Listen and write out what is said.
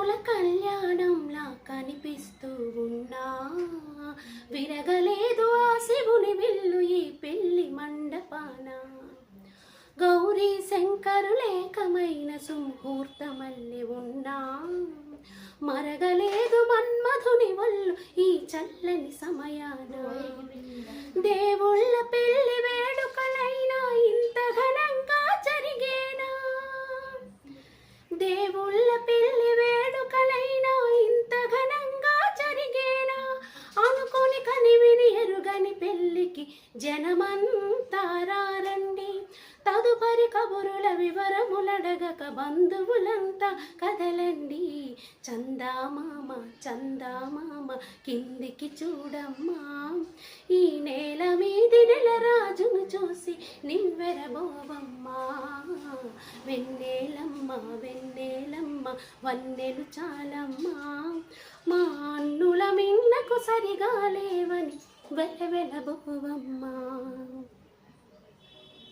రాముల కళ్యాణంలా కనిపిస్తూ ఉన్నా, విరగలేదు ఆ శివుని విల్లు ఈ పెళ్లి మండపాన. గౌరీ శంకరులేకమైన సుముహూర్తమల్లి ఉన్నా, మరగలేదు మన్మధుని వల్లు ఈ చల్లని సమయాన. దేవుళ్ళ పెళ్లి వేడుకలైనా ఇంత ఘనంగా జరిగేనా, దేవుళ్ళ పెళ్లి వేడుకలైనా ఇంత ఘనంగా జరిగేనా. అనుకుని కనివిని ఎరుగని పెళ్లికి జనమంతా రండి, తదుపరి కబురుల వివరములడగక బంధువులంతా కదలండి. చందామామ చందామామ కిందికి చూడమ్మా, ఈ నేల మీది నెల రాజును చూసి నివ్వెరబోవమ్మా. వెన్నెలమ్మ వెన్నెలమ్మ వన్నెలు చాలమ్మా, మా అన్నుల మిన్నకు సరిగా లేవని వెలవెలబోవమ్మా.